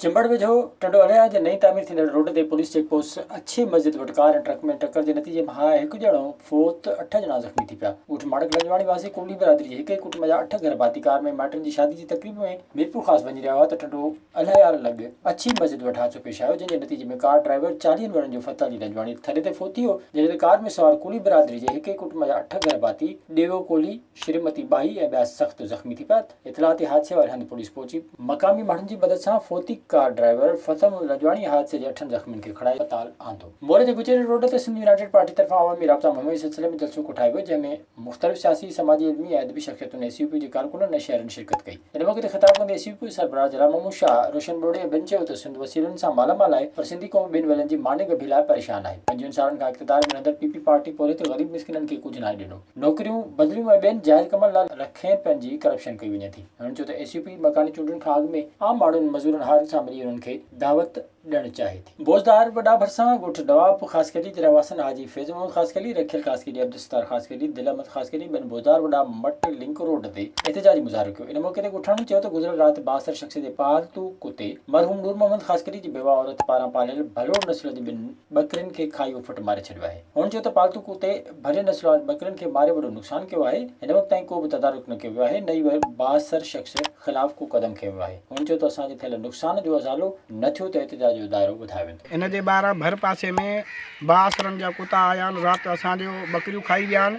चिंबड़ वेझो टंडो अलिया जे नई तामीर थींदड़ रोड ते पुलिस चेक पोस्ट अच्छी मस्जिद वटि कार ऐं ट्रक में टक्कर जे नतीजे में हिकु ॼणो फोत 8 ॼणा ज़ख़्मी थी पिया। ऊठ माड़क लजवाणी वासी कोली बिरादरी जे हिक कुटुंब जा 8 घर भाती कार में माइटनि जी शादी जी तकरीब में मीरपुर ख़ासि वञी रहिया हुआ त टंडो अलियार लॻ अच्छी मस्जिद वटि हादसो पेश आयो, जंहिंजे नतीजे में कार ड्राइवर 40 वर्षनि जो फताली लजवाणी थले ते फोती हो, जंहिं कार में सवार कोली बिरादरी जे हिक कुटुंब जा 8 घर भाती डेवो कोली श्रीमती बाई ऐं ॿिया सख़्तु ज़ख़्मी थी पिया। इतलाती हादसे वारे हंधि पुलिस पहुची मक़ामी माण्हुनि जी मदद सां फोती कार ड्राइवर फतम लजवाणी हादसे जे 8 ज़ख़्मियुनि खे खणाए अस्पताल आंदो। मोरे जे गुजरे रोड ते सिंध यूनाइटेड पार्टी तरफ़ां अवामी राब्ता मुहिम जे सिलसिले में जलसो कोठायो वियो, जंहिं में मुख़्तलिफ़ सियासी समाजी इल्मी ऐं अदबी शख़्सियतुनि एसयूपी जे कारकुननि ऐं शहरनि शिरकत कई। इन मौक़े ते ख़िताब कंदे एसयूपी सरबराह जलाल महमूद शाह रोशन बोड़े बिन चयो त सिंध वसीलनि सां मालामाल आहे, पर सिंधी क़ौम ॿिनि वेलनि जी माने गभी लाइ परेशान आहे। 5 सालनि खां इक़्तिदार में रहंदड़ पीपी पार्टी पोरे ते ग़रीब मिस्किननि खे कुझु नाहे ॾिनो। नौकरियूं बदिलियूं ऐं ॿियनि जाइज़ कमनि लाइ लखें रुपयनि जी करप्शन कई वञे थी। हुननि चयो त एसयूपी मकानी चूंडुनि खां अॻु में आम माण्हुनि मज़ूरनि हार सां मिली उन्हनि खे दावत ॾियणु चाहे थी। बोज़दार वॾा भरसां ॻोठ नवाब ख़ासकली जे रहवासन हाजी फैज़ मोहम्मद ख़ासकली, रखियल ख़ासकली, अब्दुलस्तार ख़ासकली, दिल अहमद ख़ासकली ॿिनि बोज़दार वॾा मट लिंक रोड ते एहतजाजी मुज़ाहिरो कयो। इन मौक़े ते ॻोठाणनि चयो त गुज़िरियल राति 62 शख़्स जे पालतू कुते मरहूम नूर मोहम्मद ख़ासकली जी बेवा औरत पारां पालियल भलोड़ नस्ल जी 2 बकरियुनि खे खाई उफट मारे छॾियो आहे। हुननि चयो त पालतू कुते भले नस्ल वारनि बकरियुनि खे मारे वॾो नुक़सानु कयो आहे। हिन वक़्त ताईं को बि तदारुक न कयो वियो आहे, नई 62 शख़्स ख़िलाफ़ को क़दम खयो वियो आहे। हुननि चयो त असांजे थियल नुक़सान जो अज़ालो न थियो त एहतजाज जो दाइरो वधायो वेंदो। इन जे ॿाहिरां भर पासे में बासरनि जा कुता आया आहिनि, राति असांजो बकरियूं खाई विया आहिनि,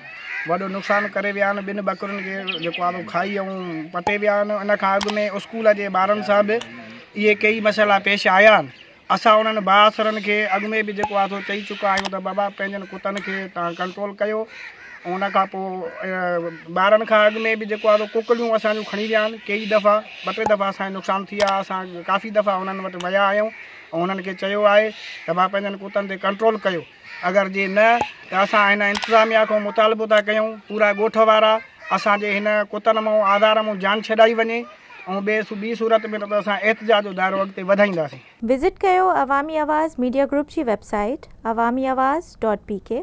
वॾो नुक़सानु करे विया आहिनि। 2 बकरियुनि खे जेको आहे खाई ऐं पटे विया आहिनि। इन खां अॻु में स्कूल जे ॿारनि सां बि इहे कई मसइला पेश आया आहिनि। असां उन्हनि बासरनि खे अॻु में बि जेको आहे सो चई चुका आहियूं त बाबा पंहिंजनि कुतनि खे तव्हां कंट्रोल कयो। ऐं उन खां पोइ ॿारनि खां अॻु में बि जेको आहे कुकड़ियूं असांजूं खणी विया आहिनि। कई दफ़ा 2-3 दफ़ा असांजो नुक़सानु थी आहे। असां काफ़ी दफ़ा उन्हनि वटि विया आहियूं ऐं उन्हनि खे चयो आहे त भाउ पंहिंजनि कुतनि ते कंट्रोल कयो। अगरि जे न त असां हिन इंतिज़ामिया खां मुतालबो था कयूं पूरा ॻोठ वारा असांजे हिन कुतनि मां आधार मां जान छॾाई वञे ऐं ॿी सूरत में न त असां एहतजाज जो दाइरो अॻिते वधाईंदासीं। विज़िट कयो अवामी आवाज़ मीडिया ग्रुप जी वेबसाइट awamiawaz.pk।